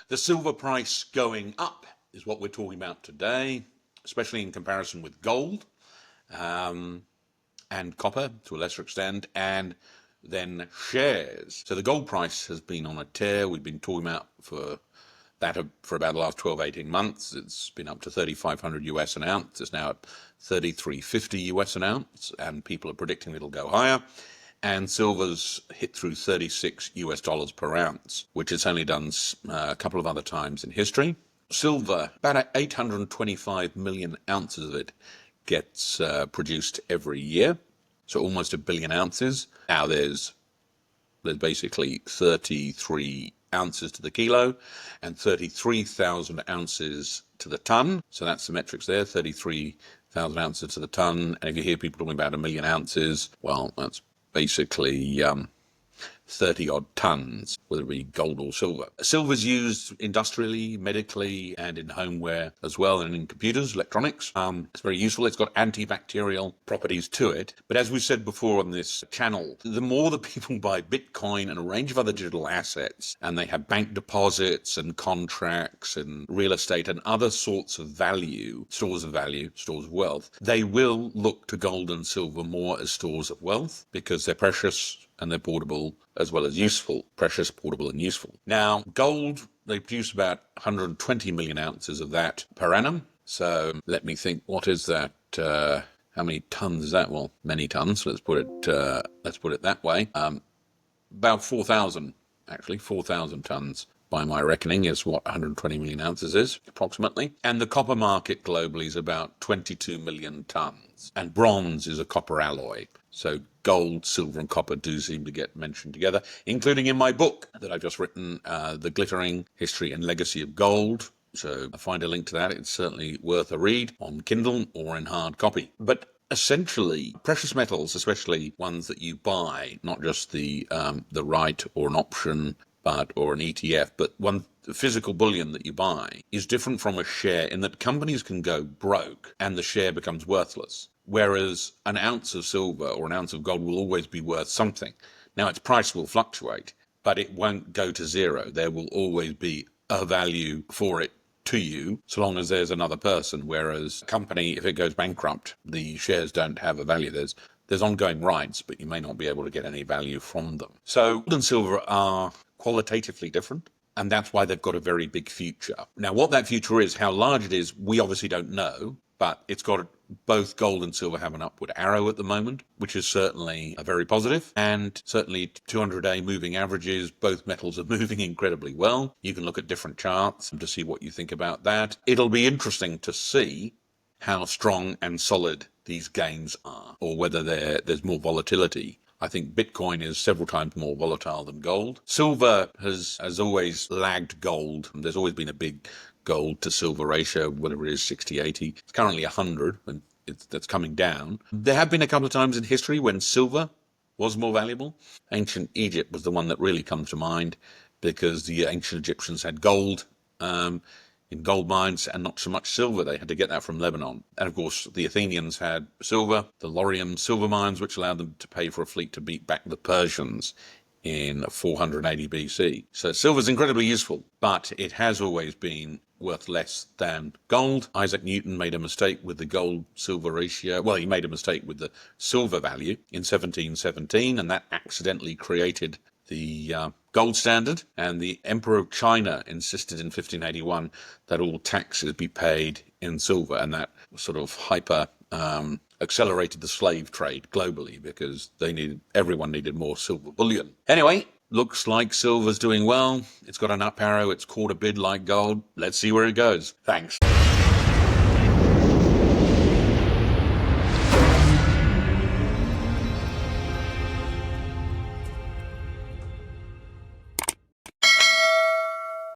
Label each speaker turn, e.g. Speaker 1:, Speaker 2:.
Speaker 1: The silver price going up is what we're talking about today, especially in comparison with gold and copper to a lesser extent, and then shares. So the gold price has been on a tear. We've been talking about for about the last 12, 18 months. It's been up to 3,500 US an ounce. It's now at 3,350 US an ounce, and people are predicting it'll go higher. And silver's hit through 36 US dollars per ounce, which it's only done a couple of other times in history. Silver, about 825 million ounces of it gets produced every year, so almost 1 billion ounces. Now there's basically 33 ounces to the kilo and 33,000 ounces to the ton. So that's the metrics there, 33,000 ounces to the ton. And if you hear people talking about 1 million ounces, well, that's basically 30 odd tons, whether it be gold or silver. Silver's used industrially, medically, and in homeware as well, and in computers, electronics. It's very useful. It's got antibacterial properties to it. But as we've said before on this channel, the more that people buy Bitcoin and a range of other digital assets, and they have bank deposits and contracts and real estate and other sorts of value, stores of wealth, they will look to gold and silver more as stores of wealth because they're precious and they're portable as well as useful. Precious, portable, and useful. Now, gold, they produce about 120 million ounces of that per annum. So let me think, what is that? How many tons is that? Well, many tons. Let's put it that way. About 4,000, actually, 4,000 tons. By my reckoning, is what 120 million ounces is, approximately. And the copper market globally is about 22 million tons. And bronze is a copper alloy. So gold, silver, and copper do seem to get mentioned together, including in my book that I've just written, The Glittering History and Legacy of Gold. So I'll find a link to that. It's certainly worth a read on Kindle or in hard copy. But essentially, precious metals, especially ones that you buy, not just the right or an option, or an ETF, but one physical bullion that you buy is different from a share in that companies can go broke and the share becomes worthless. Whereas an ounce of silver or an ounce of gold will always be worth something. Now, its price will fluctuate, but it won't go to zero. There will always be a value for it to you, so long as there's another person. Whereas a company, if it goes bankrupt, the shares don't have a value. There's ongoing rights, but you may not be able to get any value from them. So gold and silver are qualitatively different, and that's why they've got a very big future. Now, what that future is, how large it is, we obviously don't know, but it's got both gold and silver have an upward arrow at the moment, which is certainly very positive, and certainly 200-day moving averages, both metals are moving incredibly well. You can look at different charts to see what you think about that. It'll be interesting to see how strong and solid these gains are, or whether there's more volatility. I think Bitcoin is several times more volatile than gold. Silver has always lagged gold. There's always been a big gold to silver ratio, whatever it is, 60-80. It's currently 100, and that's coming down. There have been a couple of times in history when silver was more valuable. Ancient Egypt was the one that really comes to mind because the ancient Egyptians had gold in gold mines and not so much silver. They had to get that from Lebanon. And of course, the Athenians had silver, the Laurium silver mines, which allowed them to pay for a fleet to beat back the Persians in 480 BC. So silver's incredibly useful, but it has always been worth less than gold. Isaac Newton made a mistake with the gold-silver ratio. Well, he made a mistake with the silver value in 1717, and that accidentally created the gold standard, and the Emperor of China insisted in 1581 that all taxes be paid in silver, and that sort of accelerated the slave trade globally because everyone needed more silver bullion. Anyway, looks like silver's doing well. It's got an up arrow. It's caught a bid like gold. Let's see where it goes. Thanks.